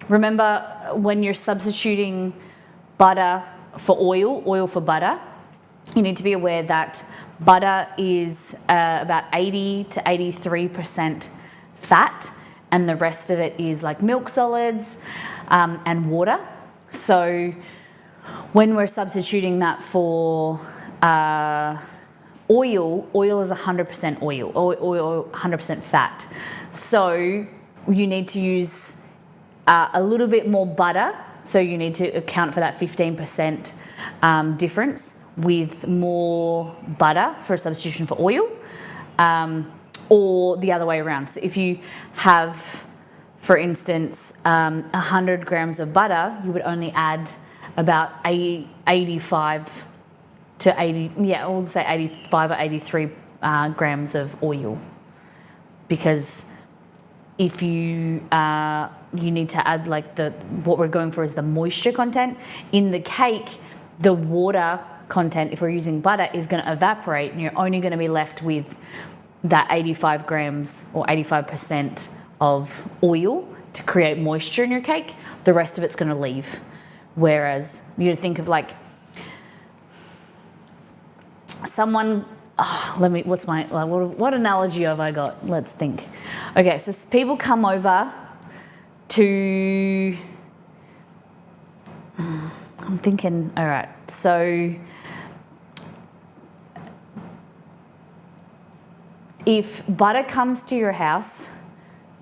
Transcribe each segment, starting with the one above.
remember when you're substituting butter for oil for butter, you need to be aware that butter is about 80 to 83% fat, and the rest of it is like milk solids and water. So when we're substituting that for oil is 100% oil, 100% fat. So you need to use a little bit more butter. So you need to account for that 15% difference with more butter for a substitution for oil, or the other way around. So if you have, for instance, 100 grams of butter, you would only add about 85 to 80, I would say 85 or 83 grams of oil, because if you need to add like what we're going for is the moisture content in the cake. The water content, if we're using butter, is going to evaporate, and you're only going to be left with that 85 grams or 85% of oil to create moisture in your cake. The rest of it's going to leave. Whereas you think of like someone, what analogy have I got? Let's think. Okay, so people come over to, I'm thinking, all right, so if butter comes to your house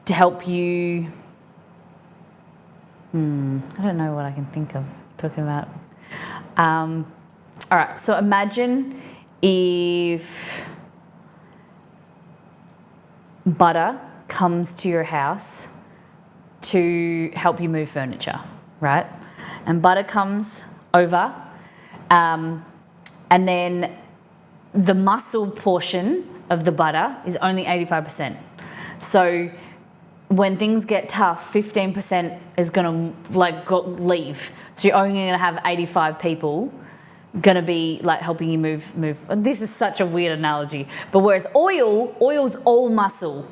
to help you, I don't know what I can think of talking about. All right, so imagine if butter comes to your house to help you move furniture, right? And butter comes over, and then the muscle portion of the butter is only 85%. So when things get tough, 15% is gonna leave. So you're only gonna have 85 people gonna be like helping you move. This is such a weird analogy, but whereas oil's all muscle,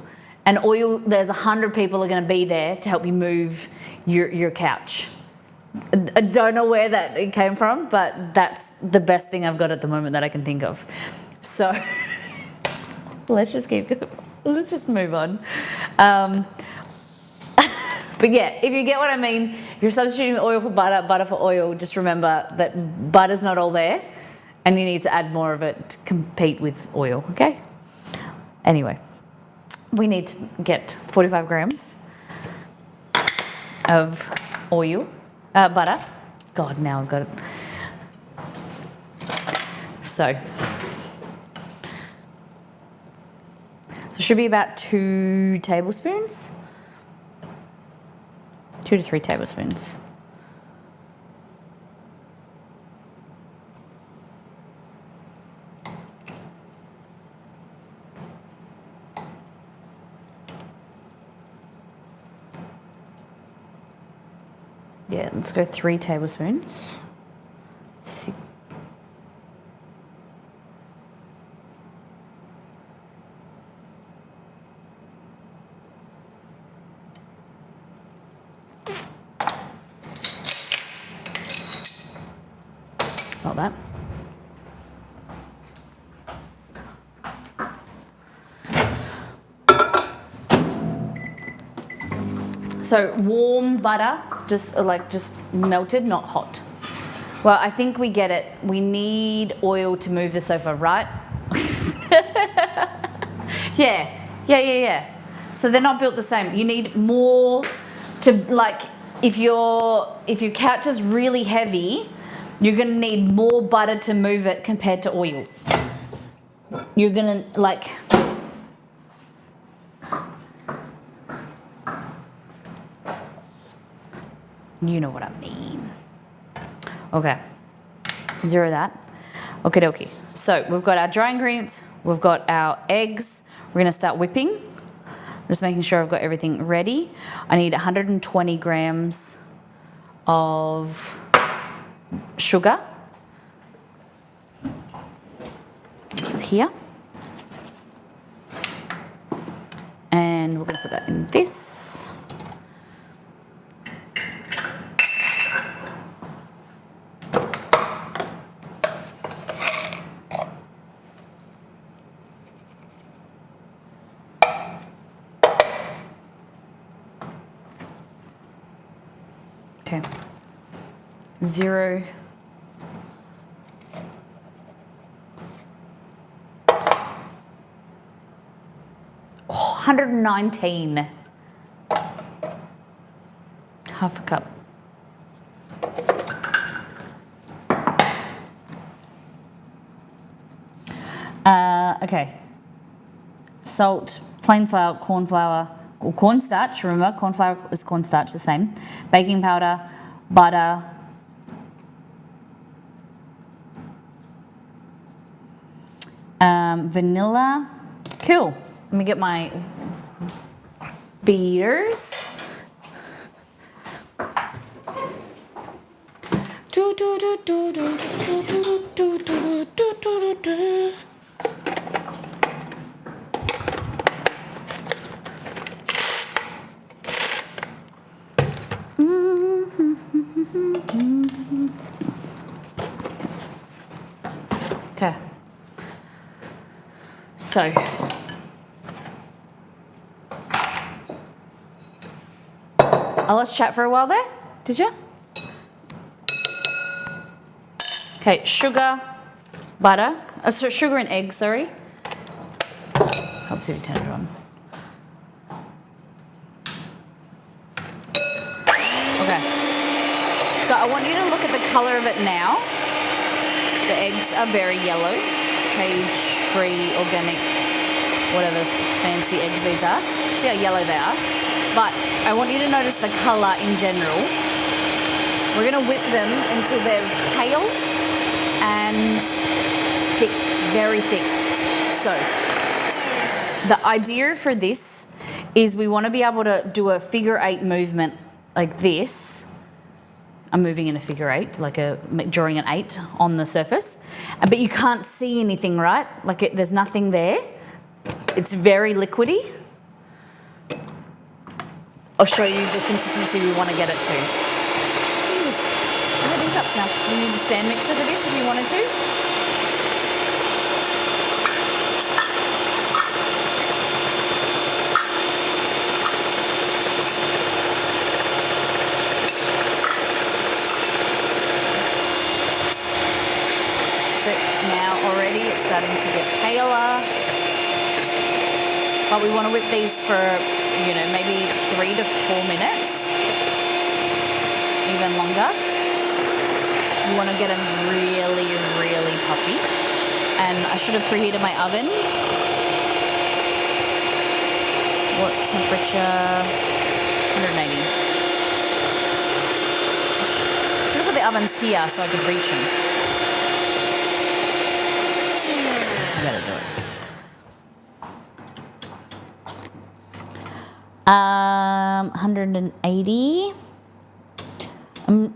and oil, there's 100 people are gonna be there to help you move your couch. I don't know where that it came from, but that's the best thing I've got at the moment that I can think of. So let's just move on. But yeah, if you get what I mean, you're substituting oil for butter, butter for oil, just remember that butter's not all there, and you need to add more of it to compete with oil, okay? Anyway, we need to get 45 grams of butter. God, now I've got it. So it should be about 2 tablespoons. 2 to 3 tablespoons. Yeah, let's go 3 tablespoons. 6. Not that. So warm butter, just melted, not hot. Well, I think we get it. We need oil to move this over, right? Yeah. So they're not built the same. You need more to if your couch is really heavy, you're gonna need more butter to move it compared to oil. You're gonna you know what I mean. Okay, 0 that. Okie dokie. So we've got our dry ingredients, we've got our eggs. We're gonna start whipping. I'm just making sure I've got everything ready. I need 120 grams of sugar. Just here. And we're gonna put that in this. Okay. 0. Oh, 119. Half a cup. Okay. Salt, plain flour, corn flour, or cornstarch. Remember, corn flour is cornstarch, the same. Baking powder, butter, vanilla. Cool. Let me get my beaters. Okay. So let's chat for a while there. Did you? Okay, sugar, butter. So sugar and egg, sorry. Helps if you turn it on. Okay. So I want you to look at the colour of it now. The eggs are very yellow. Cage-free, organic, whatever fancy eggs these are. See how yellow they are? But I want you to notice the colour in general. We're going to whip them until they're pale and thick, very thick. So the idea for this is we want to be able to do a figure 8 movement like this. I'm moving in a figure 8, like drawing an 8 on the surface. But you can't see anything, right? Like there's nothing there. It's very liquidy. I'll show you the consistency we want to get it to. Look at these cups now. You need a stand mixer for this if you wanted to. So now already it's starting to get paler. But we want to whip these for, you know, maybe 3 to 4 minutes, even longer. You want to get them really, really puffy. And I should have preheated my oven. What temperature? 180. Should have put the ovens here so I could reach them. I gotta do it. 180. I'm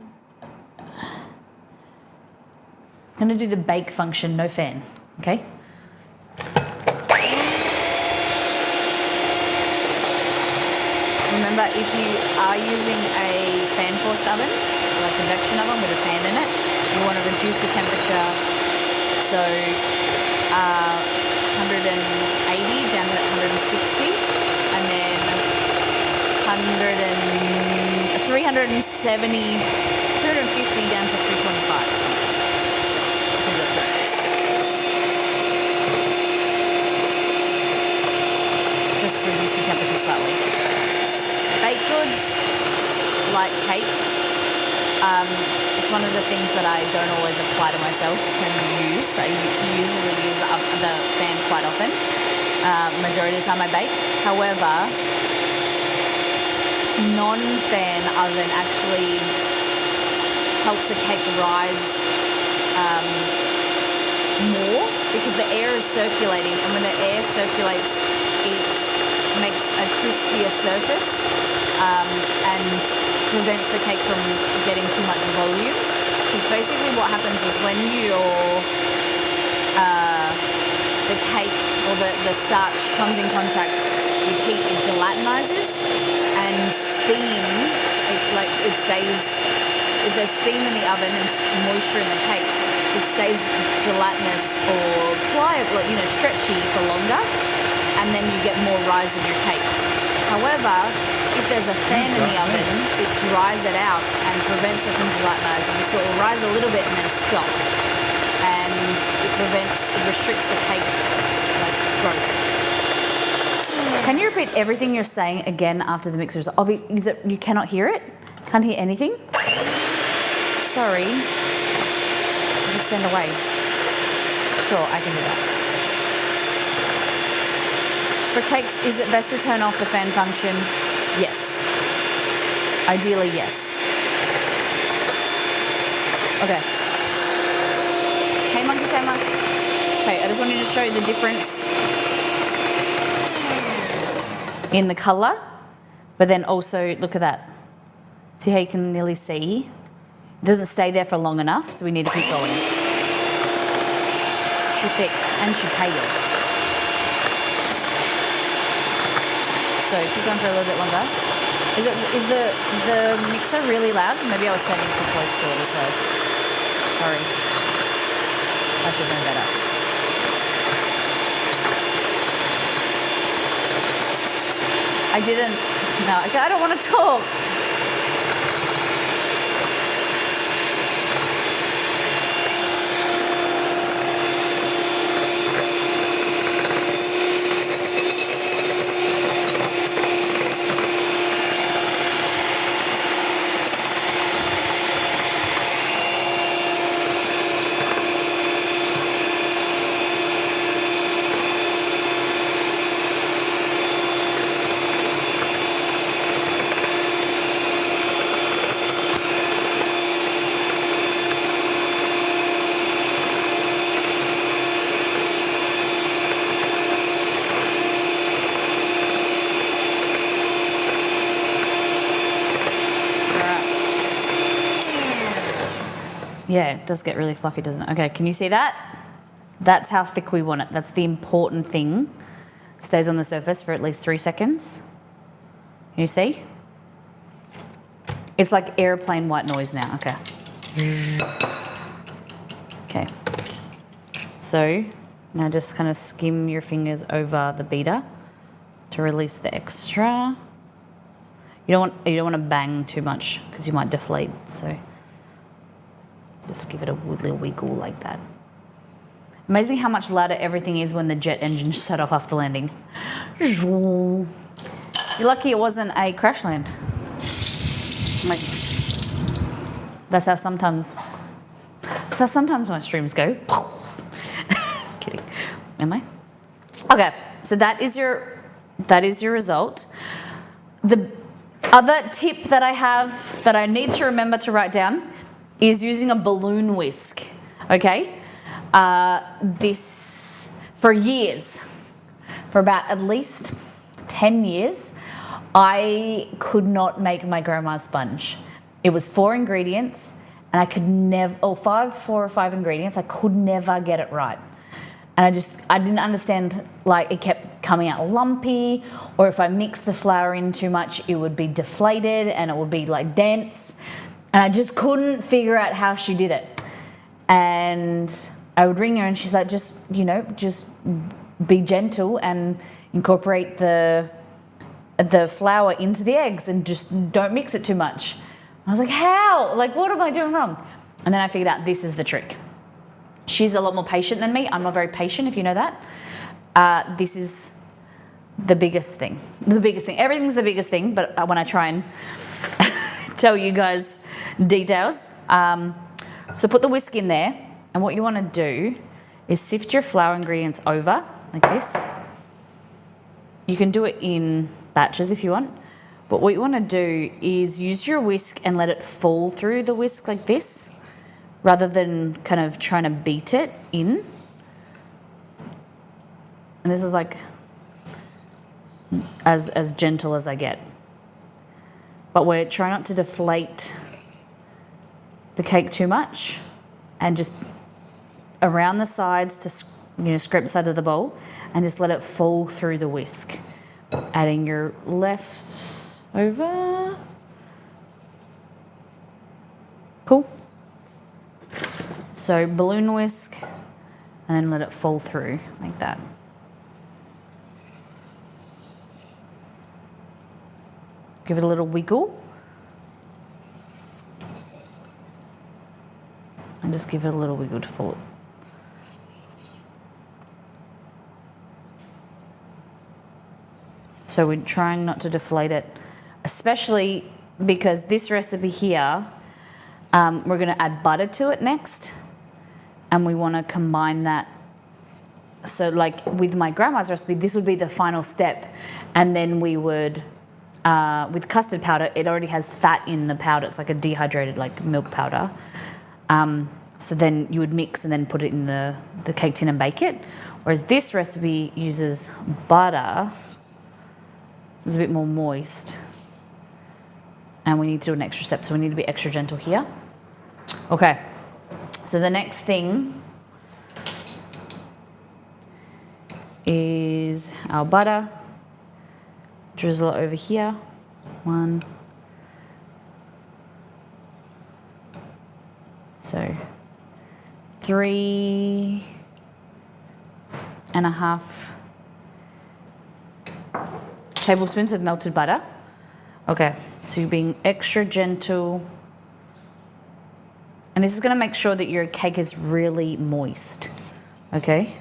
gonna do the bake function, no fan, okay? Remember, if you are using a fan forced oven, like a convection oven with a fan in it, you want to reduce the temperature, so 180 down to 160, and then 350 down to 325. Just reduce the temperature slightly. Baked goods, like cake, it's one of the things that I don't always apply to myself and use. I usually use the fan quite often. Majority of the time I bake. However, non-fan oven actually helps the cake rise more because the air is circulating, and when the air circulates it makes a crispier surface and prevents the cake from getting too much volume. Because basically what happens is when the cake or the starch comes in contact with heat, it gelatinizes, and steam, it stays, if there's steam in the oven and moisture in the cake, it stays gelatinous or pliable, stretchy for longer, and then you get more rise in your cake. However, if there's a fan in the oven, it dries it out and prevents it from gelatinizing. So it will rise a little bit and then stop. And it restricts the cake growth. Can you repeat everything you're saying again after the mixer's off? You cannot hear it? Can't hear anything? Sorry. Just stand away. Sure, I can do that. For cakes, is it best to turn off the fan function? Yes. Ideally, yes. Okay. Hey, monkey tamer. Okay, I just wanted to show you the difference in the colour, but then also, look at that. See how you can nearly see? It doesn't stay there for long enough, so we need to keep going. Too thick and too pale. So keep going for a little bit longer. Is the mixer really loud? Maybe I was standing too close to it as well. Sorry. I should know better. I didn't. No, I don't want to talk. Yeah, it does get really fluffy, doesn't it? Okay, can you see that? That's how thick we want it. That's the important thing. It stays on the surface for at least 3 seconds. Can you see? It's like airplane white noise now. Okay. Okay. So now just kind of skim your fingers over the beater to release the extra. You don't want to bang too much because you might deflate. So just give it a little wiggle like that. Amazing how much louder everything is when the jet engine set off after landing. You're lucky it wasn't a crash land. That's how sometimes my streams go. Kidding. Am I? Okay, so that is your result. The other tip that I have that I need to remember to write down is using a balloon whisk, okay? This, for years, for about at least 10 years, I could not make my grandma's sponge. It was 4 ingredients, and I could never, 4 or 5 ingredients, I could never get it right. And I didn't understand, like, it kept coming out lumpy, or if I mixed the flour in too much, it would be deflated and it would be like dense. And I just couldn't figure out how she did it. And I would ring her and she's like, just be gentle and incorporate the flour into the eggs and just don't mix it too much. I was like, how? Like, what am I doing wrong? And then I figured out this is the trick. She's a lot more patient than me. I'm not very patient, if you know that. This is the biggest thing. The biggest thing. Everything's the biggest thing, but when I try and tell you guys details. So put the whisk in there, and what you want to do is sift your flour ingredients over like this. You can do it in batches if you want, but what you want to do is use your whisk and let it fall through the whisk like this, rather than kind of trying to beat it in. And this is like as gentle as I get. But we're trying not to deflate the cake too much, and just around the sides to scrape the sides of the bowl and just let it fall through the whisk. Adding your left over. Cool. So balloon whisk and then let it fall through like that. Give it a little wiggle. And just give it a little wiggle to fall. So we're trying not to deflate it, especially because this recipe here, we're going to add butter to it next, and we want to combine that. So like with my grandma's recipe, this would be the final step, and then we would, with custard powder, it already has fat in the powder. It's like a dehydrated like milk powder. So then you would mix and then put it in the cake tin and bake it. Whereas this recipe uses butter. It's a bit more moist. And we need to do an extra step, so we need to be extra gentle here. Okay, so the next thing is our butter. Drizzle it over here. 1. So 3.5 tablespoons of melted butter. Okay, so you're being extra gentle. And this is going to make sure that your cake is really moist. Okay?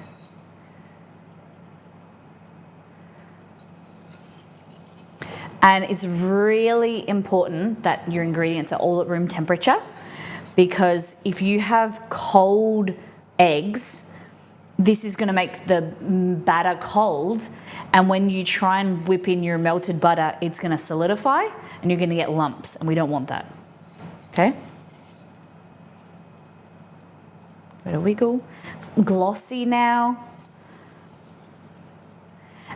And it's really important that your ingredients are all at room temperature, because if you have cold eggs, this is going to make the batter cold, and when you try and whip in your melted butter, it's going to solidify and you're going to get lumps, and we don't want that. Okay? Bit of wiggle. It's glossy now.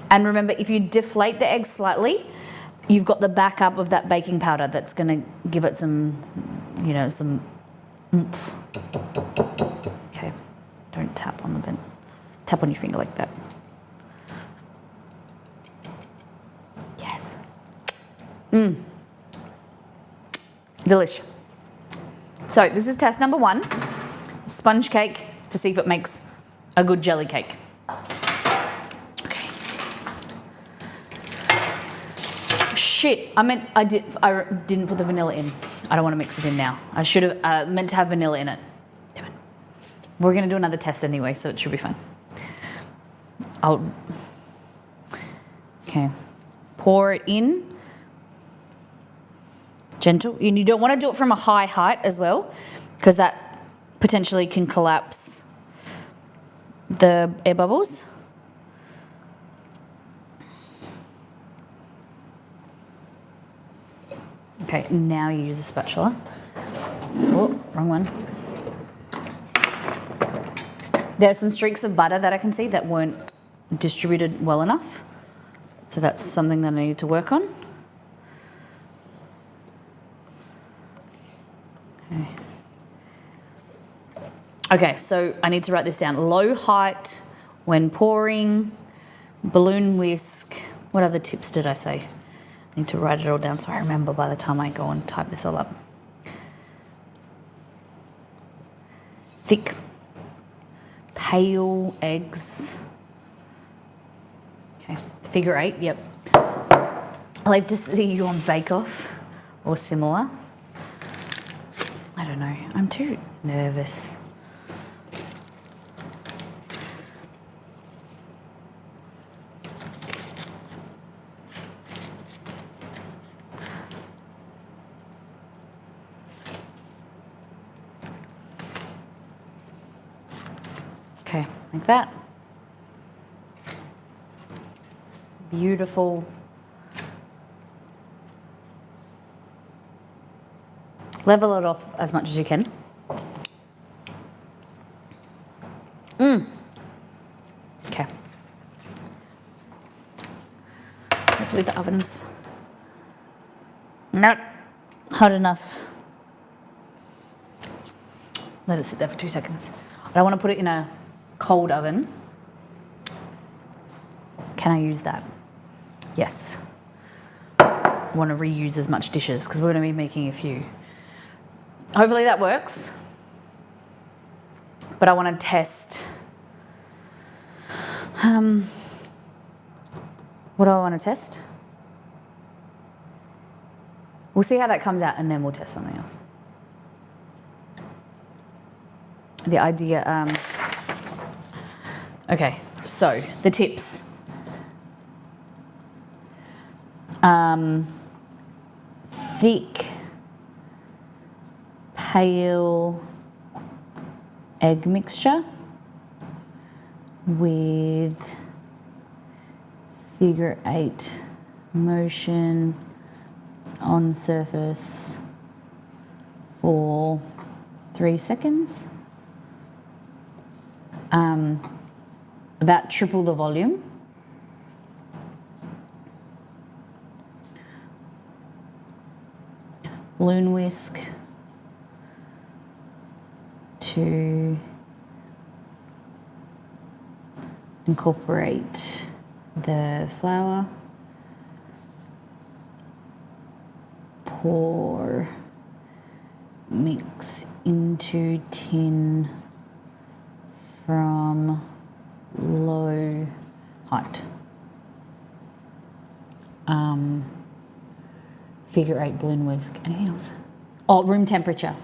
And remember, if you deflate the egg slightly, you've got the backup of that baking powder that's going to give it some, you know, some oomph. Okay, don't tap on the bin. Tap on your finger like that. Yes. Delish. So this is test number 1. Sponge cake to see if it makes a good jelly cake. Okay. Shit, I didn't put the vanilla in. I don't want to mix it in now. I should have meant to have vanilla in it. Damn it. We're going to do another test anyway, so it should be fine. Okay. Pour it in. Gentle. And you don't want to do it from a high height as well, because that potentially can collapse the air bubbles. Okay, now you use a spatula. Oh, wrong one. There are some streaks of butter that I can see that weren't distributed well enough. So that's something that I need to work on. Okay. Okay, so I need to write this down. Low height when pouring, balloon whisk. What other tips did I say? I need to write it all down so I remember by the time I go and type this all up. Thick, pale eggs. Okay, figure 8, yep. I like to see you on Bake Off or similar. I don't know, I'm too nervous. Okay, like that. Beautiful. Level it off as much as you can. Okay. Hopefully the oven's not hot enough. Let it sit there for 2 seconds. I don't want to put it in a cold oven. Can I use that? Yes. I want to reuse as much dishes because we're going to be making a few. Hopefully that works. But I want to test. What do I want to test? We'll see how that comes out and then we'll test something else. the idea. Okay, so the tips. Thick, pale egg mixture with figure 8 motion on surface for 3 seconds. About triple the volume. Balloon whisk to incorporate the flour. Pour, mix into tin from low height. Figure 8 balloon whisk. Anything else? Oh, room temperature.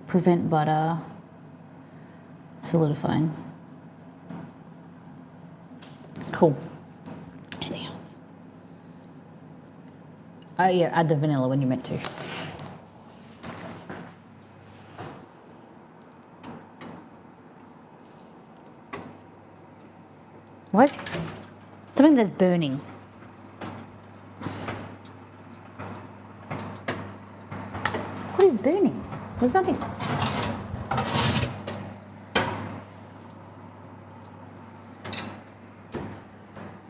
Prevent butter solidifying. Cool. Anything else? Oh yeah, add the vanilla when you meant to. What? Something that's burning. What is burning? There's nothing.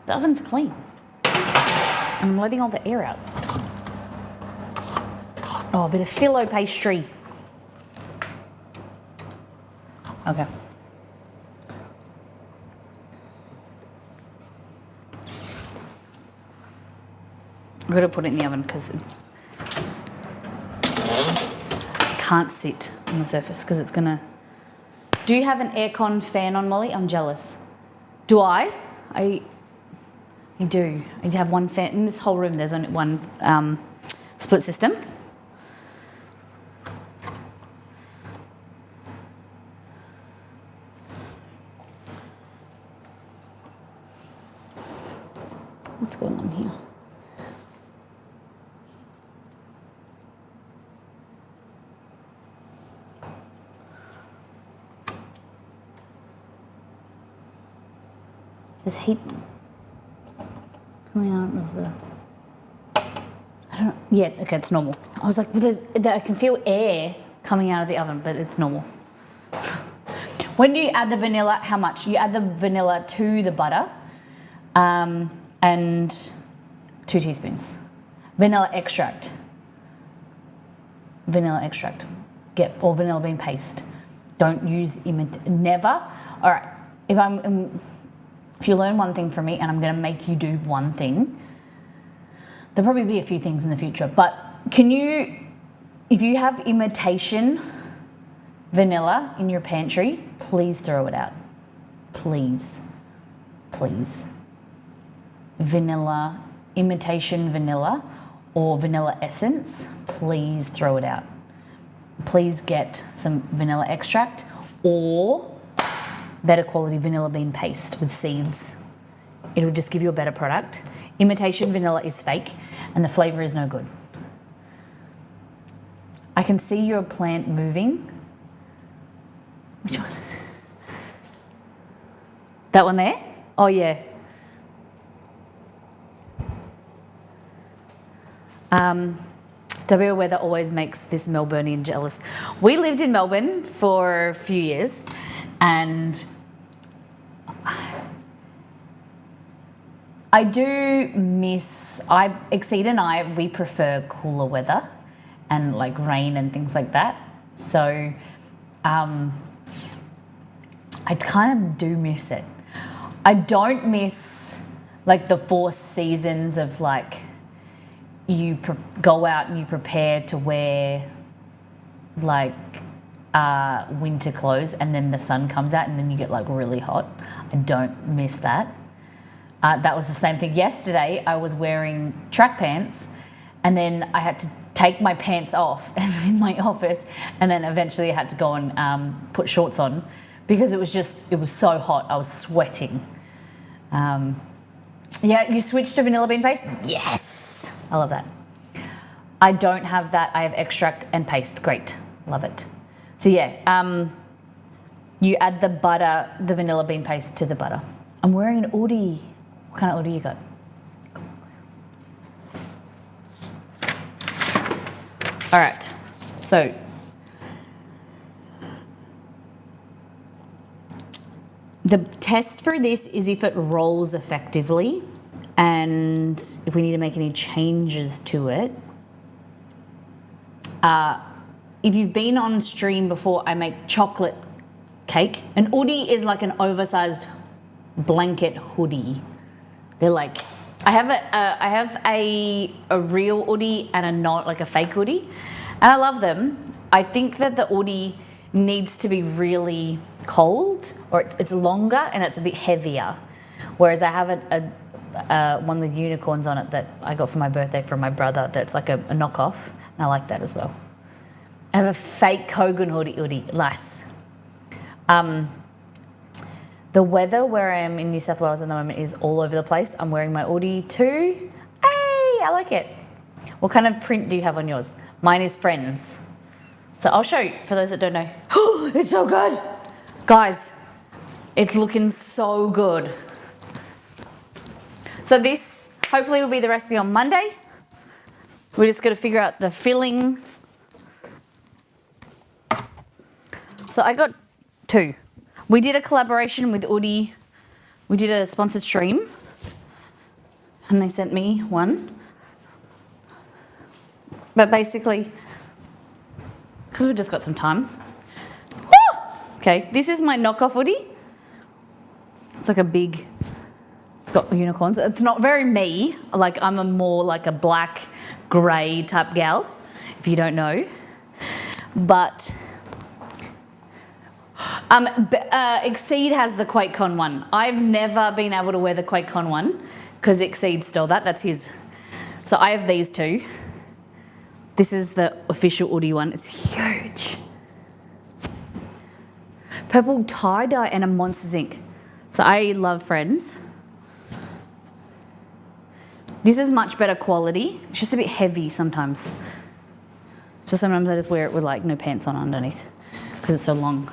The oven's clean. And I'm letting all the air out. Oh, a bit of phyllo pastry. Okay. I'm going to put it in the oven because it can't sit on the surface because it's going to... Do you have an aircon fan on, Molly? I'm jealous. Do I? I do. I have one fan. In this whole room, there's only one split system. What's going on here? There's heat coming out of the... I don't know. Yeah, okay, it's normal. I was like, well, I can feel air coming out of the oven, but it's normal. When do you add the vanilla? How much? You add the vanilla to the butter and 2 teaspoons. Vanilla extract. Vanilla extract. Or vanilla bean paste. Don't use never. All right. If you learn one thing from me and I'm going to make you do one thing, there'll probably be a few things in the future, but if you have imitation vanilla in your pantry, please throw it out. Please. Please. Vanilla, imitation vanilla or vanilla essence, please throw it out. Please get some vanilla extract or better quality vanilla bean paste with seeds. It'll just give you a better product. Imitation vanilla is fake and the flavour is no good. I can see your plant moving. Which one? That one there? Oh yeah. WA weather always makes this Melburnian jealous. We lived in Melbourne for a few years and I do miss, Exceed and I, we prefer cooler weather and like rain and things like that. So I kind of do miss it. I don't miss like the 4 seasons of like you go out and you prepare to wear like winter clothes and then the sun comes out and then you get like really hot. I don't miss that. That was the same thing. Yesterday, I was wearing track pants, and then I had to take my pants off in my office, and then eventually I had to go and put shorts on because it was so hot. I was sweating. Yeah, you switched to vanilla bean paste? Yes, I love that. I don't have that. I have extract and paste. Great, love it. So yeah, you add the butter, the vanilla bean paste to the butter. I'm wearing an hoodie. What kind of hoodie you got? All right, so the test for this is if it rolls effectively and if we need to make any changes to it. If you've been on stream before, I make chocolate cake. An hoodie is like an oversized blanket hoodie. They're like, I have a real hoodie and a not like a fake hoodie, and I love them. I think that the hoodie needs to be really cold, or it's longer and it's a bit heavier, whereas I have a one with unicorns on it that I got for my birthday from my brother that's like a knockoff, and I like that as well. I have a fake Kogan hoodie, nice. The weather where I am in New South Wales at the moment is all over the place. I'm wearing my hoodie too. Hey, I like it. What kind of print do you have on yours? Mine is Friends. So I'll show you for those that don't know. Oh, it's so good. Guys, it's looking so good. So this hopefully will be the recipe on Monday. We're just going to figure out the filling. So I got 2. We did a collaboration with Udi. We did a sponsored stream, and they sent me one. But basically, because we've just got some time. Woo! Okay, this is my knockoff Udi. It's like it's got unicorns. It's not very me. Like I'm a more like a black, grey type gal, if you don't know. But Exceed has the QuakeCon one. I've never been able to wear the QuakeCon one because Exceed stole that. That's his. So I have these 2. This is the official Udi one. It's huge. Purple tie-dye and a Monsters Inc. So I love Friends. This is much better quality. It's just a bit heavy sometimes. So sometimes I just wear it with like no pants on underneath because it's so long.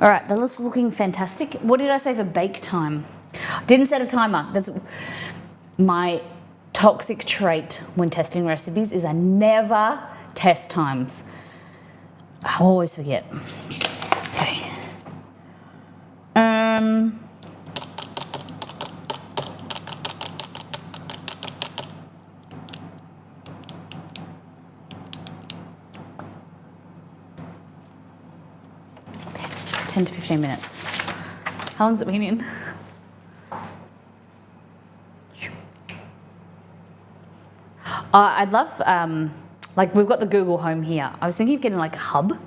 All right, that looks looking fantastic. What did I say for bake time? Didn't set a timer. That's my toxic trait when testing recipes is I never test times. I always forget. Okay. 10 to 15 minutes. How long's it been in? I'd love, like we've got the Google Home here. I was thinking of getting like a hub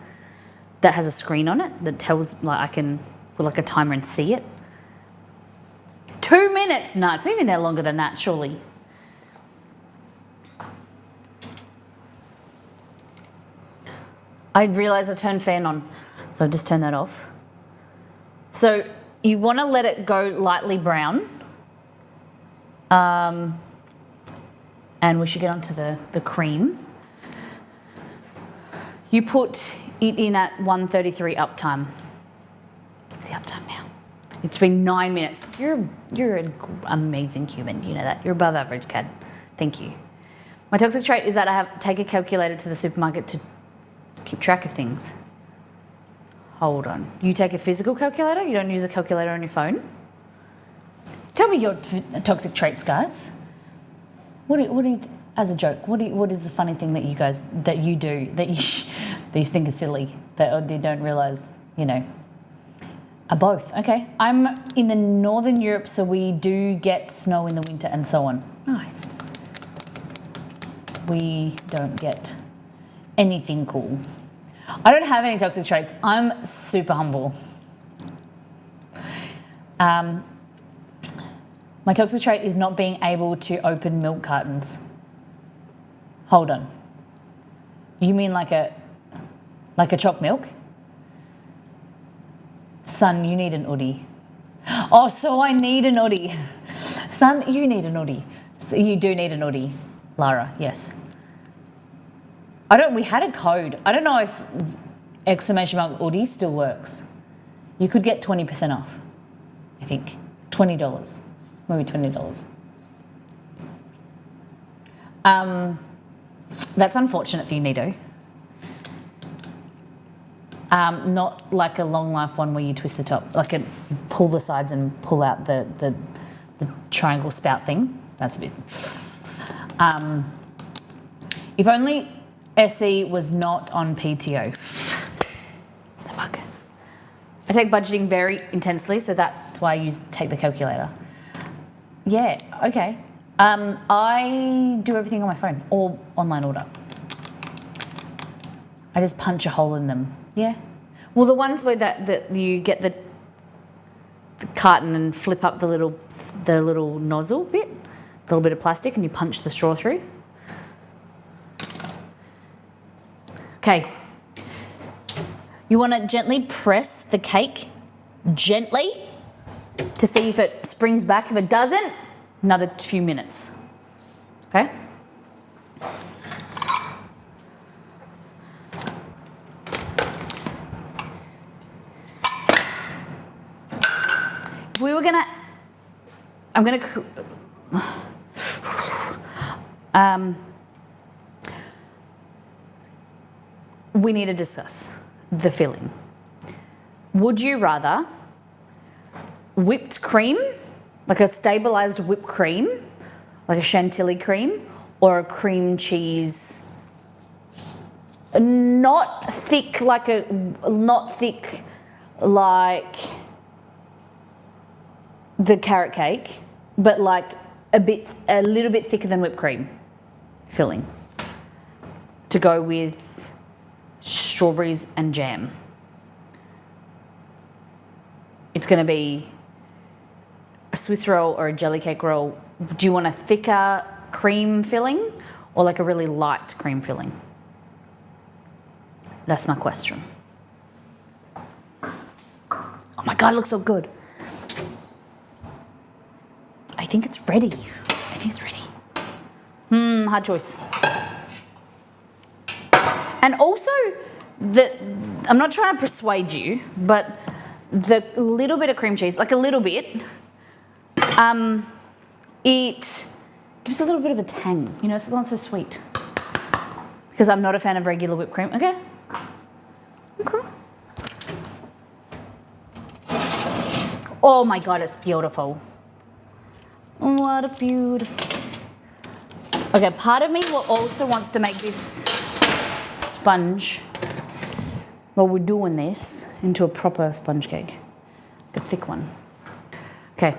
that has a screen on it that tells, like I can put like a timer and see it. 2 minutes? No, it's been in there longer than that, surely. I realised I turned fan on, so I've just turned that off. So you want to let it go lightly brown. And we should get onto the cream. You put it in at 133 uptime. What's the uptime now? It's been 9 minutes. You're an amazing human, you know that. You're above average, Cad. Thank you. My toxic trait is that I take a calculator to the supermarket to keep track of things. Hold on. You take a physical calculator? You don't use a calculator on your phone? Tell me your toxic traits, guys. What do you, as a joke, what is the funny thing that you do that you think is silly that you don't realise, you know? Are both. Okay. I'm in the Northern Europe, so we do get snow in the winter and so on. Nice. We don't get anything cool. I don't have any toxic traits. I'm super humble. My toxic trait is not being able to open milk cartons. Hold on. You mean like a choc milk? Son, you need an Oodie. Oh, so I need an Oodie. Son, you need an Oodie. So you do need an Oodie, Lara, yes. We had a code. I don't know if exclamation mark Oodie still works. You could get 20% off, I think. $20, maybe $20. That's unfortunate for you, Nido. Not like a long life one where you twist the top, like pull the sides and pull out the triangle spout thing. That's a bit. If only SE was not on PTO. The bug. I take budgeting very intensely, so that's why I take the calculator. Yeah, okay. I do everything on my phone or online order. I just punch a hole in them. Yeah. Well, the ones where that you get the carton and flip up the little nozzle bit, a little bit of plastic, and you punch the straw through. Okay. You want to gently press the cake, gently, to see if it springs back. If it doesn't, another few minutes. Okay? We were gonna, we need to discuss the filling. Would you rather whipped cream, like a stabilized whipped cream, like a chantilly cream, or a cream cheese, not thick like the carrot cake, but like a little bit thicker than whipped cream filling to go with strawberries and jam? It's going to be a Swiss roll or a jelly cake roll. Do you want a thicker cream filling or like a really light cream filling? That's my question. Oh my God, it looks so good. I think it's ready. Hard choice. And also, I'm not trying to persuade you, but the little bit of cream cheese, like a little bit, it gives a little bit of a tang. You know, it's not so sweet. Because I'm not a fan of regular whipped cream. Okay. Oh my God, it's beautiful. What a beautiful. Okay, part of me also wants to make this sponge, while we're doing this, into a proper sponge cake. A thick one. Okay.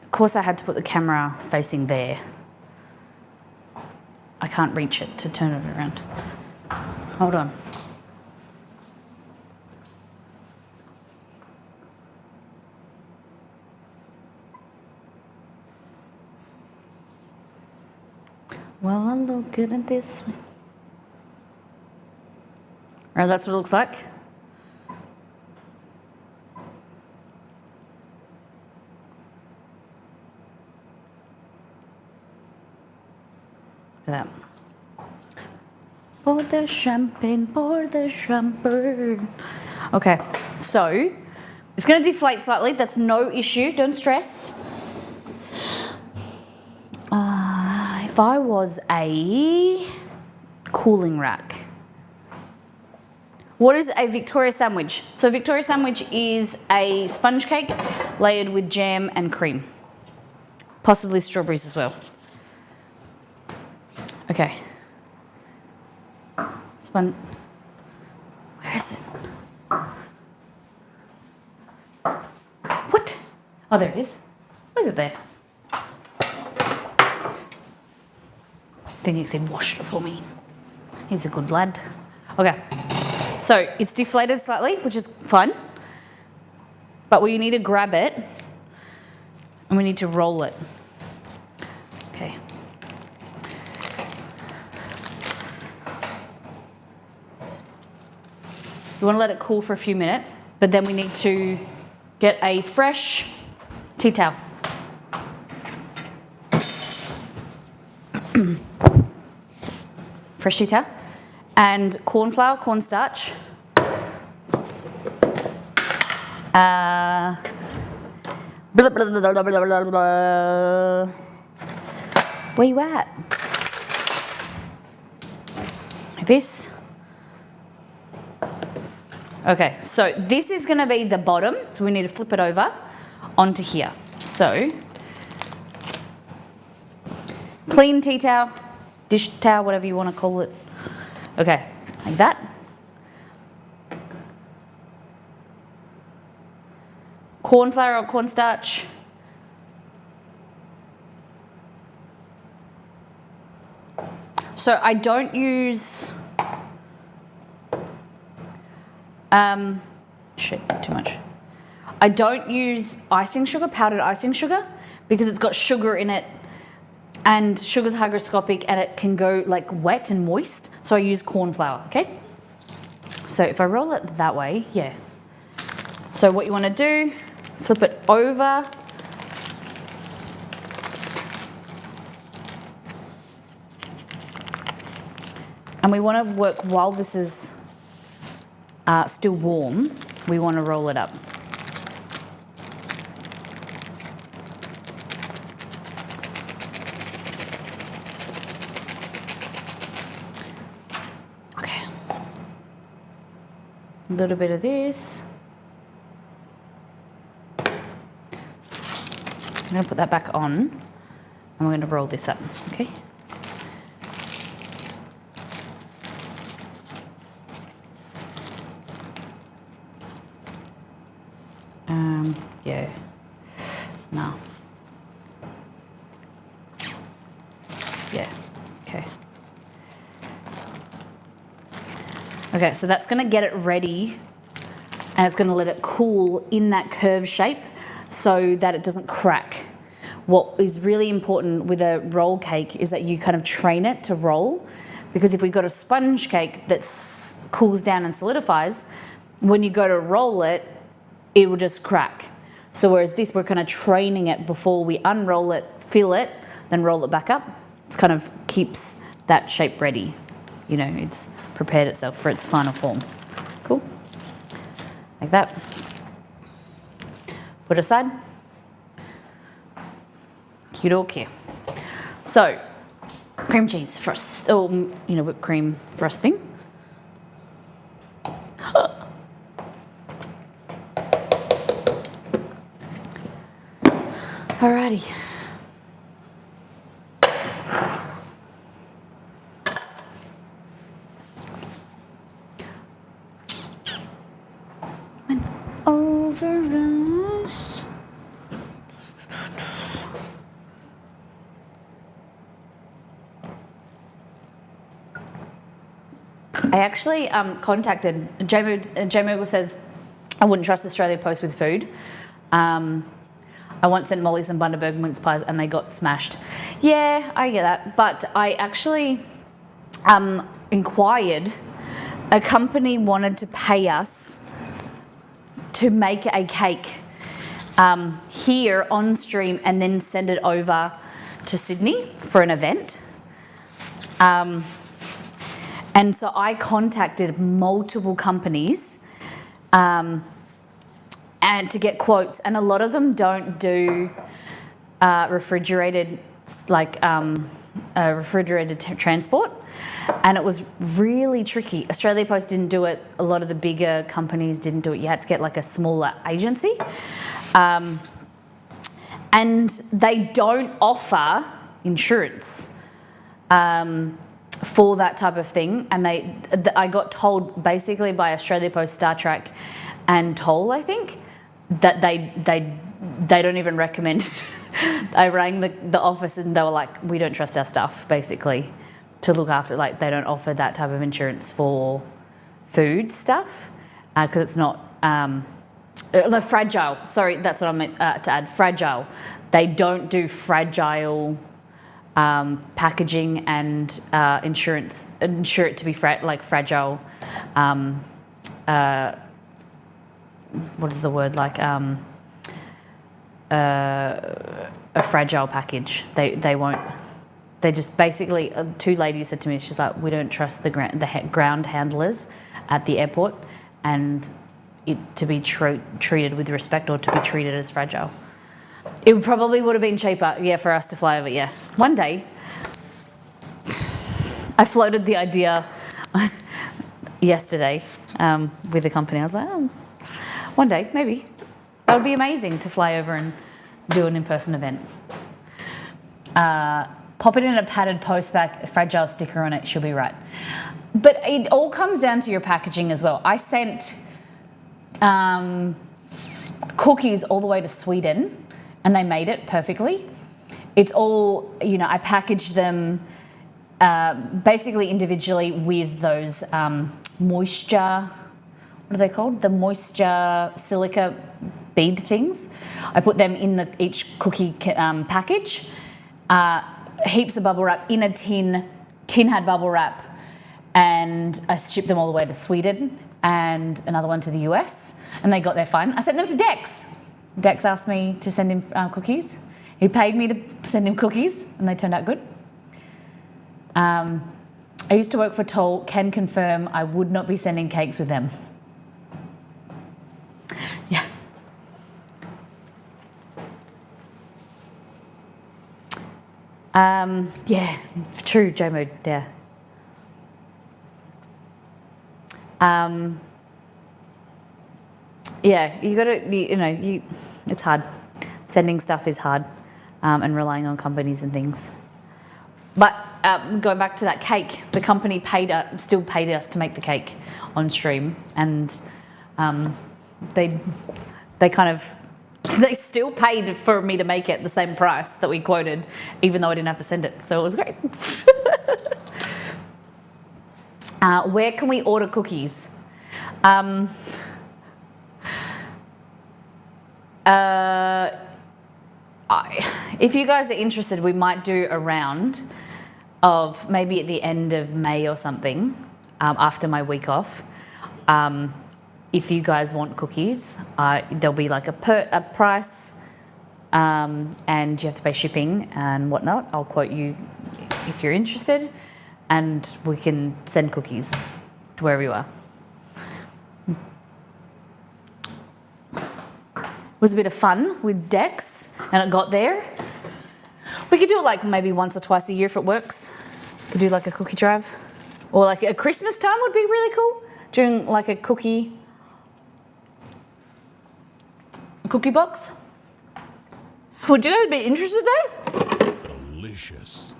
Of course I had to put the camera facing there. I can't reach it to turn it around. Hold on. Well, I'm looking at this one. All right, that's what it looks like. Look at that. Pour the champagne, pour the champagne. Okay, so it's going to deflate slightly. That's no issue. Don't stress. If I was a cooling rack, what is a Victoria sandwich? So Victoria sandwich is a sponge cake layered with jam and cream, possibly strawberries as well. Okay. Where is it? What? Oh, there it is. Where's it there? I think you said wash it for me. He's a good lad. Okay. So it's deflated slightly, which is fine. but we need to grab it and we need to roll it. Okay. You want to let it cool for a few minutes, but then we need to get a fresh tea towel. Fresh tea towel. And corn flour, cornstarch. Blah, blah, blah, blah, blah, blah, blah. Where you at? Like this. Okay, so this is going to be the bottom, so we need to flip it over onto here. So, clean tea towel, dish towel, whatever you want to call it. Okay, like that. Corn flour or cornstarch. So I don't use, too much. I don't use icing sugar, powdered icing sugar, because it's got sugar in it and sugar's hygroscopic and it can go like wet and moist. So I use corn flour, okay? So if I roll it that way, yeah. So what you want to do, flip it over. And we want to work while this is still warm, we want to roll it up. Okay. A little bit of this. I'm going to put that back on and we're going to roll this up, okay? Yeah, no. Yeah, okay. Okay, so that's going to get it ready and it's going to let it cool in that curved shape so that it doesn't crack. What is really important with a roll cake is that you kind of train it to roll, because if we've got a sponge cake that cools down and solidifies, when you go to roll it, it will just crack. So whereas this, we're kind of training it before we unroll it, fill it, then roll it back up. It kind of keeps that shape ready. You know, it's prepared itself for its final form. Cool? Like that. Put aside. Cute or care. So, cream cheese frost, or, you know, whipped cream frosting. Alrighty. Went over us. I actually contacted Jamie says I wouldn't trust Australia Post with food. I once sent Molly some Bundaberg mince pies and they got smashed. Yeah, I get that. But I actually inquired. A company wanted to pay us to make a cake here on stream and then send it over to Sydney for an event. And so I contacted multiple companies and to get quotes, and a lot of them don't do refrigerated transport, and it was really tricky. Australia Post didn't do it. A lot of the bigger companies didn't do it. You had to get like a smaller agency, and they don't offer insurance for that type of thing. And I got told basically by Australia Post, Star Trek, and Toll, I think, that they don't even recommend. I rang the office and they were like, we don't trust our staff basically to look after, like they don't offer that type of insurance for food stuff because it's not no, fragile. Sorry, that's what I meant to add. Fragile. They don't do fragile packaging and ensure it to be fragile. What is the word like? A fragile package. They won't. They just basically, two ladies said to me, she's like, we don't trust the ground handlers at the airport, and it to be treated with respect or to be treated as fragile. It probably would have been cheaper, yeah, for us to fly over, yeah. One day, I floated the idea yesterday with the company. I was like, oh, one day, maybe. That would be amazing to fly over and do an in-person event. Pop it in a padded post bag, a fragile sticker on it, she'll be right. But it all comes down to your packaging as well. I sent cookies all the way to Sweden, and they made it perfectly. It's all, I packaged them basically individually with those moisture, what are they called? The moisture silica bead things. I put them in each cookie package. Heaps of bubble wrap in a tin. Tin had bubble wrap, and I shipped them all the way to Sweden and another one to the US, and they got there fine. I sent them to Dex. Dex asked me to send him cookies. He paid me to send him cookies, and they turned out good. I used to work for Toll, can confirm I would not be sending cakes with them. Yeah. Yeah, true, J-Mode, yeah. Yeah, you gotta, it's hard. Sending stuff is hard, and relying on companies and things. But going back to that cake, the company still paid us to make the cake on stream, and they still paid for me to make it the same price that we quoted, even though I didn't have to send it. So it was great. Where can we order cookies? If you guys are interested, we might do a round of maybe at the end of May or something, after my week off. If you guys want cookies, there'll be like a price, and you have to pay shipping and whatnot. I'll quote you if you're interested, and we can send cookies to wherever you are. It was a bit of fun with Dex, and it got there. We could do it like maybe once or twice a year if it works. Could do like a cookie drive, or like a Christmas time would be really cool. Doing like a cookie box. Would you guys be interested there? Delicious.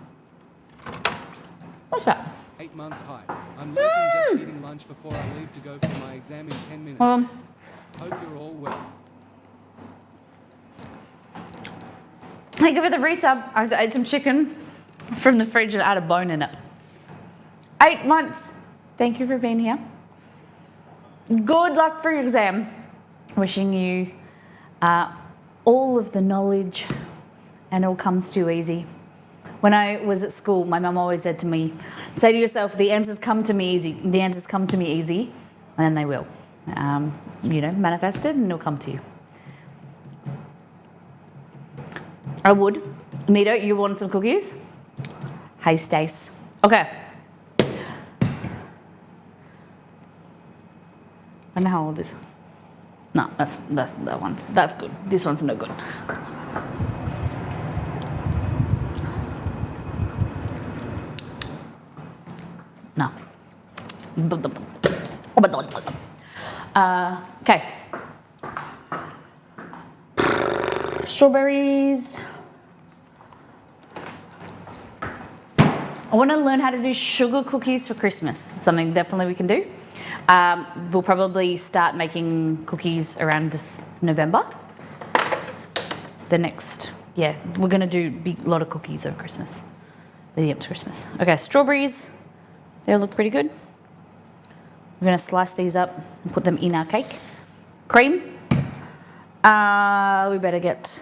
What's that? 8 months high. I'm lurking just eating lunch before I leave to go for my exam in 10 minutes. Hope you're all well. Thank you for the resub. I ate some chicken from the fridge and I had a bone in it. 8 months. Thank you for being here. Good luck for your exam. Wishing you all of the knowledge, and it all comes too easy. When I was at school, my mum always said to me, say to yourself, the answers come to me easy. The answers come to me easy, and then they will. Manifest it and it'll come to you. I would. Nito, you want some cookies? Hey, Stace. Okay. I don't know how old this is. No, that's that one. That's good. This one's no good. No. Okay. Strawberries. I want to learn how to do sugar cookies for Christmas. It's something definitely we can do. We'll probably start making cookies around November. We're going to do a lot of cookies over Christmas. Leading up to Christmas. Okay, strawberries. They look pretty good. We're going to slice these up and put them in our cake. Cream. We better get...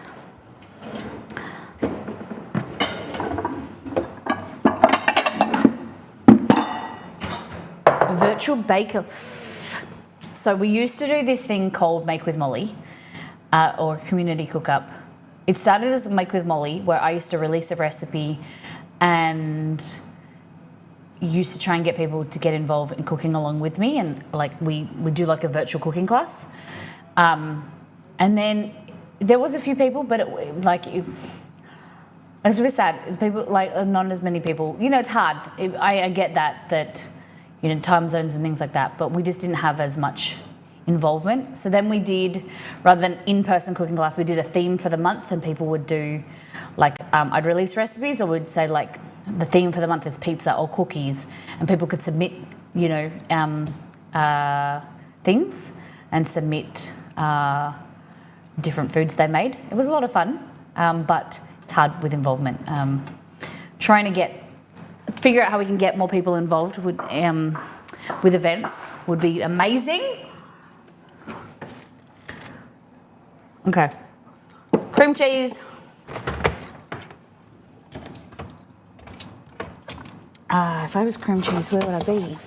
Virtual baker. So we used to do this thing called Make with Molly, or community cook-up. It started as Make with Molly, where I used to release a recipe and used to try and get people to get involved in cooking along with me, and like we do like a virtual cooking class. And then there was a few people, but it was really sad. People, like, not as many people. You know, it's hard. I get that, you know, time zones and things like that, but we just didn't have as much involvement. So then we did, rather than in-person cooking class, we did a theme for the month, and people would do, like, I'd release recipes, or we'd say, like, the theme for the month is pizza or cookies, and people could submit, you know, things and submit different foods they made. It was a lot of fun, but it's hard with involvement. Trying to figure out how we can get more people involved with events would be amazing. Okay, cream cheese. If I was cream cheese, where would I be?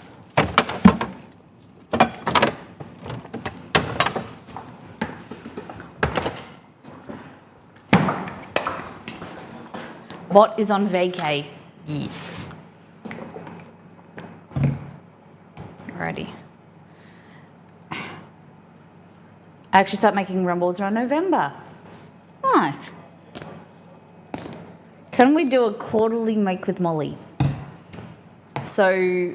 What is on vacay? Yes. Alrighty. I actually start making rumbles around November. Nice. Can we do a quarterly Make with Molly? So,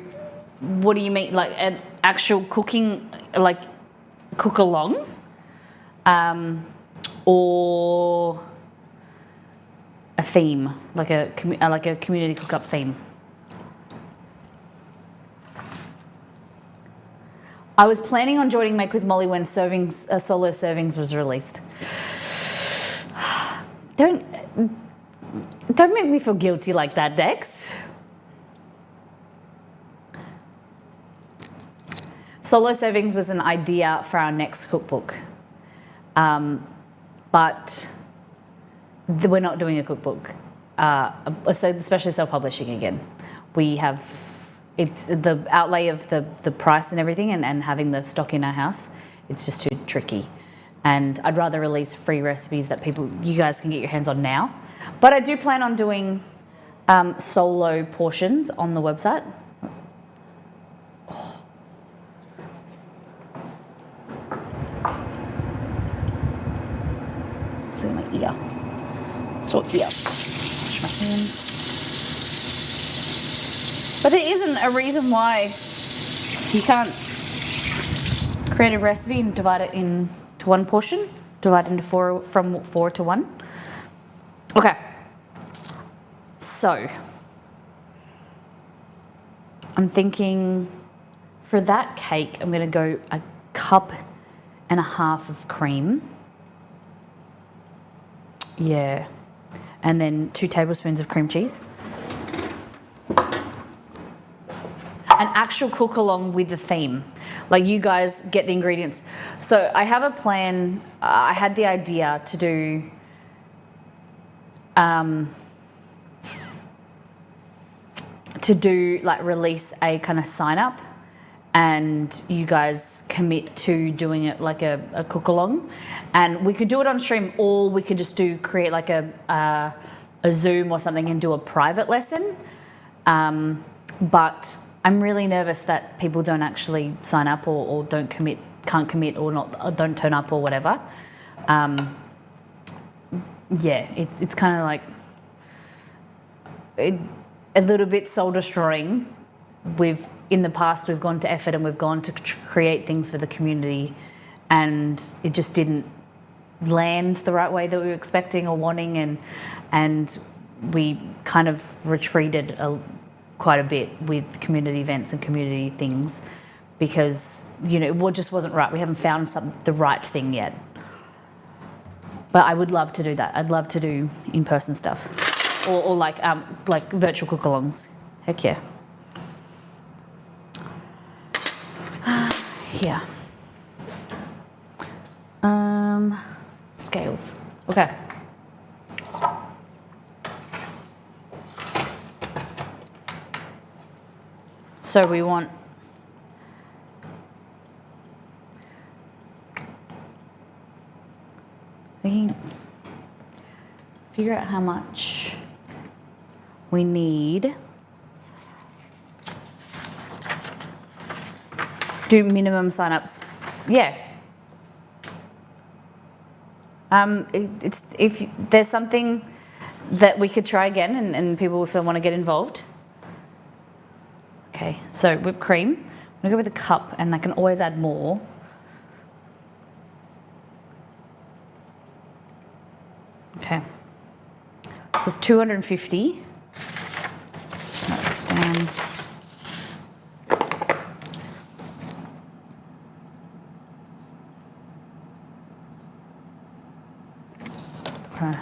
what do you mean, like an actual cooking, like cook along, or a theme, like a community cook-up theme? I was planning on joining Make with Molly when solo servings was released. Don't make me feel guilty like that, Dex. Solo servings was an idea for our next cookbook, but we're not doing a cookbook, so especially self-publishing again. It's the outlay of the price and everything, and having the stock in our house, it's just too tricky. And I'd rather release free recipes that you guys can get your hands on now. But I do plan on doing solo portions on the website. Oh. It's in my ear. Sort ear. Wash my hands. But there isn't a reason why you can't create a recipe and divide it into one portion, divide it into from 4 to 1. Okay, so I'm thinking for that cake, I'm gonna go 1.5 cups of cream. Yeah, and then 2 tablespoons of cream cheese. An actual cook along with the theme. Like, you guys get the ingredients. So I have a plan. I had the idea to do like release a kind of sign up, and you guys commit to doing it like a cook along, and we could do it on stream, or we could just create like a Zoom or something and do a private lesson. But I'm really nervous that people don't actually sign up, or can't commit, or don't turn up, or whatever. Yeah, it's kind of like a little bit soul destroying. In the past, we've gone to effort and we've gone to create things for the community, and it just didn't land the right way that we were expecting or wanting, and we kind of retreated quite a bit with community events and community things, because, you know, it just wasn't right. We haven't found the right thing yet. But I would love to do that. I'd love to do in-person stuff, or like virtual cook-alongs. Heck yeah. Yeah. scales. Okay. So we want figure out how much we need. Do minimum sign-ups. Yeah. It's if there's something that we could try again and people will want to get involved. Okay, so whipped cream. I'm gonna go with a cup and I can always add more. Okay. There's 250. That's down. Okay.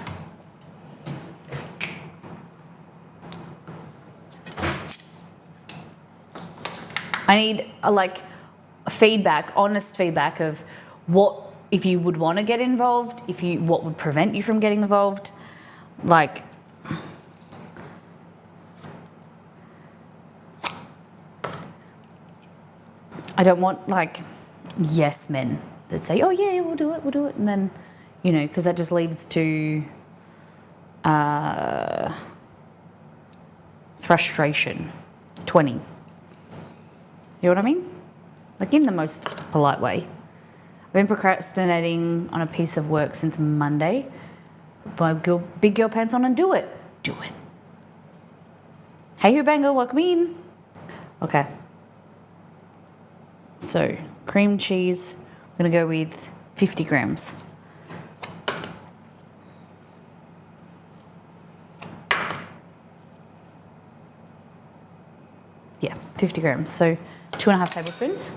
I need feedback, honest feedback of what, if you would want to get involved, what would prevent you from getting involved. Like, I don't want yes men that say, oh yeah, we'll do it, and then, because that just leads to frustration. 20. You know what I mean? Like, in the most polite way. I've been procrastinating on a piece of work since Monday. Put my big girl pants on and do it. Do it. Hey, Hubango, welcome in. Okay. So, cream cheese, I'm going to go with 50 grams. Yeah, 50 grams. So, 2.5 tablespoons.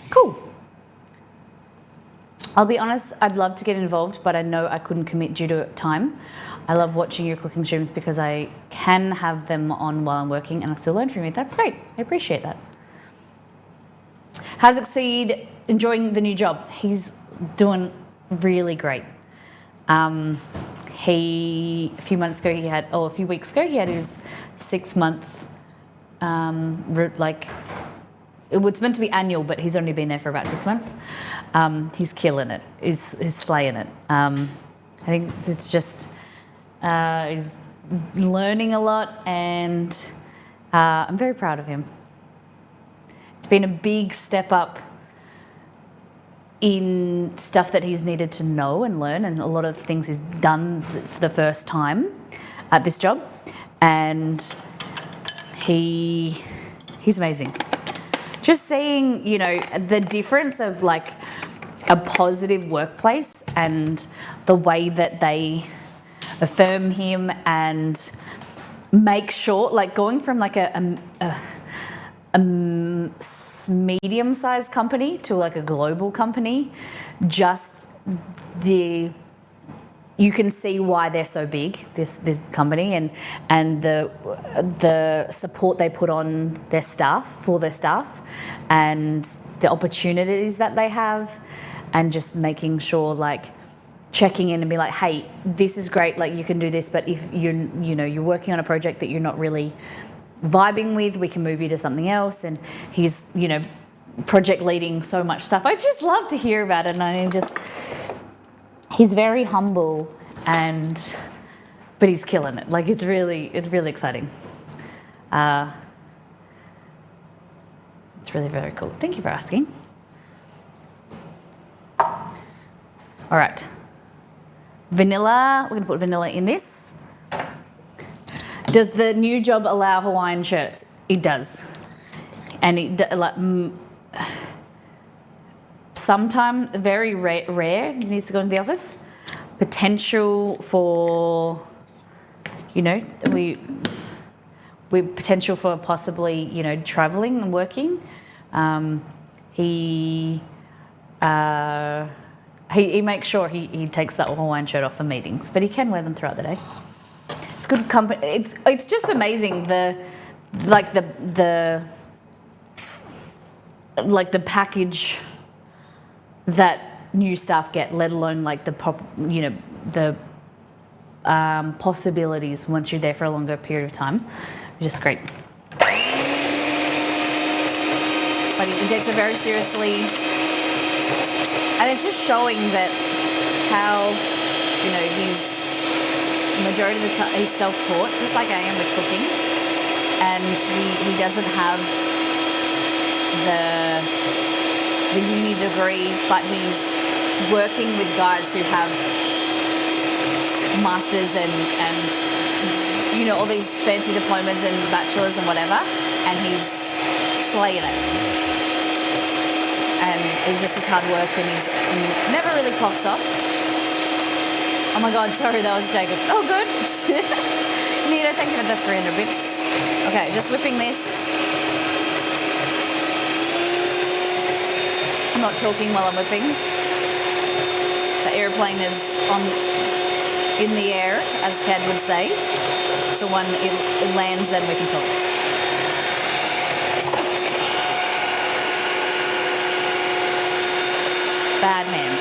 Cool. I'll be honest, I'd love to get involved, but I know I couldn't commit due to time. I love watching your cooking streams because I can have them on while I'm working and I still learn from you. That's great. I appreciate that. How's Exceed enjoying the new job? He's doing really great. A few weeks ago, he had his 6-month, it's meant to be annual, but he's only been there for about 6 months. He's killing it. He's slaying it. I think it's just, he's learning a lot, and I'm very proud of him. It's been a big step up in stuff that he's needed to know and learn, and a lot of things he's done for the first time at this job, and he's amazing. Just seeing, the difference of a positive workplace and the way that they affirm him and make sure, going from a medium-sized company to a global company, you can see why they're so big, this company, and the support they put on their staff, and the opportunities that they have, and just making sure checking in and be like, hey, this is great, you can do this, but if you're working on a project that you're not really vibing with, we can move you to something else. And he's project leading so much stuff. I just love to hear about it, and he's very humble, but he's killing it. It's really exciting. It's really very cool. Thank you for asking. All right. Vanilla, we're gonna put vanilla in this. Does the new job allow Hawaiian shirts? It does. And sometime, very rare, he needs to go into the office. Potential for, we potential for possibly, traveling and working. He he makes sure he takes that Hawaiian shirt off for meetings, but he can wear them throughout the day. It's good company. It's just amazing the package that new staff get, let alone like the possibilities once you're there for a longer period of time. Just great. But he takes it very seriously, and it's just showing that how, he's majority of the time he's self-taught, just like I am with cooking, and he doesn't have the uni degree, but he's working with guys who have masters and all these fancy diplomas and bachelors and whatever, and he's slaying it. And he's just his hard work, and he's never really clocks off. Oh my God, sorry, that was Jacob. Oh, good. Nita, thank you for the 300 bits. Okay, just whipping this. I'm not talking while I'm whipping. The airplane is in the air, as Cad would say. So when it lands, then we can talk. Bad man.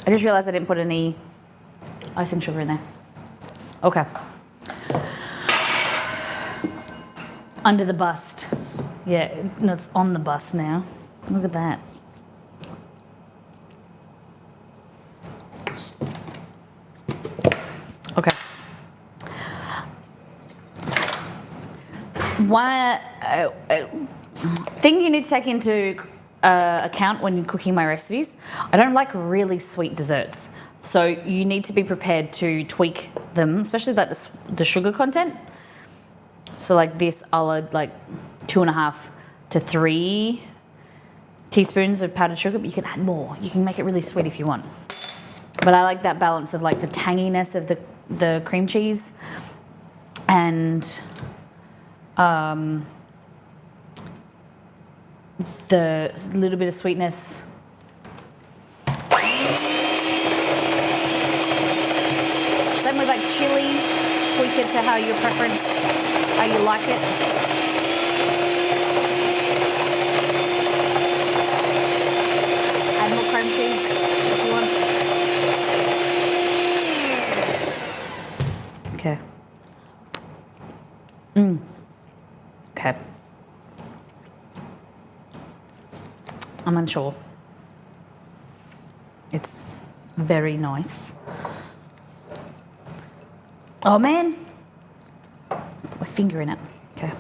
I just realized I didn't put any icing sugar in there. Okay. Under the bust. Yeah, no, it's on the bust now. Look at that. Okay. One thing you need to take into account when you're cooking my recipes, I don't like really sweet desserts. So you need to be prepared to tweak them, especially like the sugar content. So like this, I'll add like 2.5 to 3 teaspoons of powdered sugar, but you can add more. You can make it really sweet if you want. But I like that balance of like the tanginess of the cream cheese and the little bit of sweetness. Same with like chili, tweak it to how your preference, how you like it. Add more cream cheese if you want. Okay. Okay. I'm unsure. It's very nice. Oh man, my finger in it. Okay.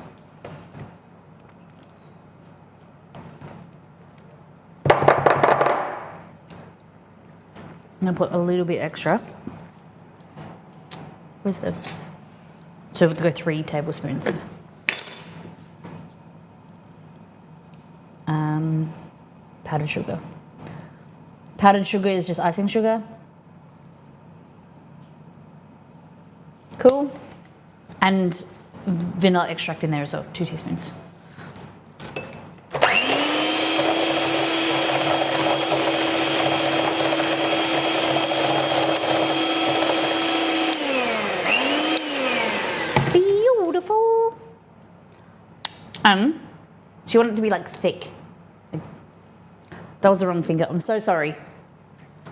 I'm gonna put a little bit extra. Where's the? So we'll go 3 tablespoons. Powdered sugar. Powdered sugar is just icing sugar. Cool. And vanilla extract in there as well, 2 teaspoons. Beautiful. So you want it to be like thick. That was the wrong finger. I'm so sorry.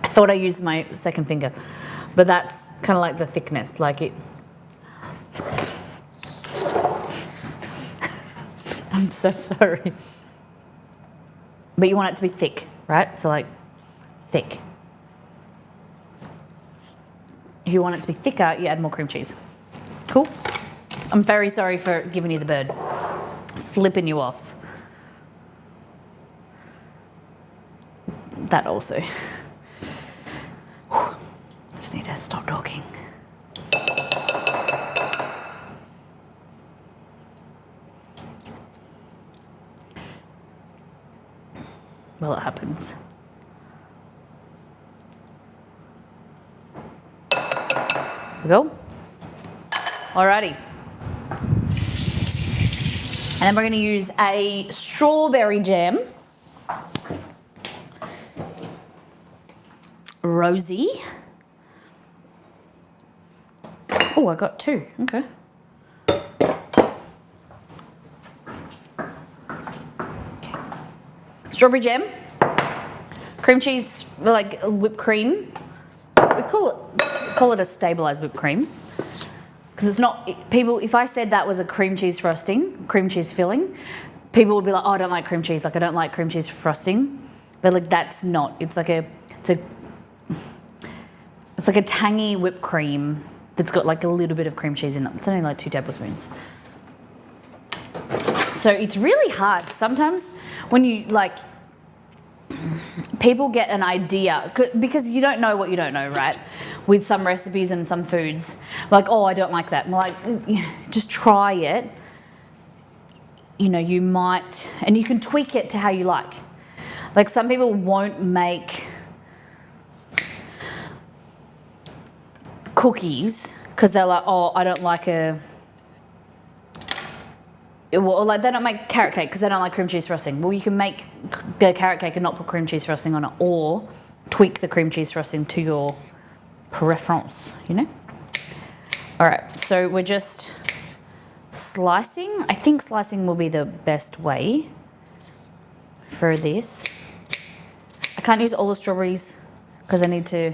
I thought I used my second finger, but that's kind of like the thickness, like it. I'm so sorry. But you want it to be thick, right? So like thick. If you want it to be thicker, you add more cream cheese. Cool? I'm very sorry for giving you the bird. Flipping you off. That also. Just need to stop talking. while it happens. There we go. Alrighty. And then we're going to use a strawberry jam. Rosie. Oh, I got 2. Okay. Strawberry jam, cream cheese, like whipped cream. We call it a stabilized whipped cream because it's not people. If I said that was a cream cheese frosting, cream cheese filling, people would be like, "Oh, I don't like cream cheese. Like I don't like cream cheese frosting." But like that's not. It's like a tangy whipped cream that's got like a little bit of cream cheese in it. It's only like 2 tablespoons. So it's really hard sometimes when you like, people get an idea because you don't know what you don't know, right? With some recipes and some foods, like, oh, I don't like that. I'm like, just try it. You know, you might, and you can tweak it to how you like. Like some people won't make cookies because they're like, oh, I don't like or like they don't make carrot cake because they don't like cream cheese frosting. Well, you can make the carrot cake and not put cream cheese frosting on it, or tweak the cream cheese frosting to your preference, you know? All right, so we're just slicing. I think slicing will be the best way for this. I can't use all the strawberries because I need to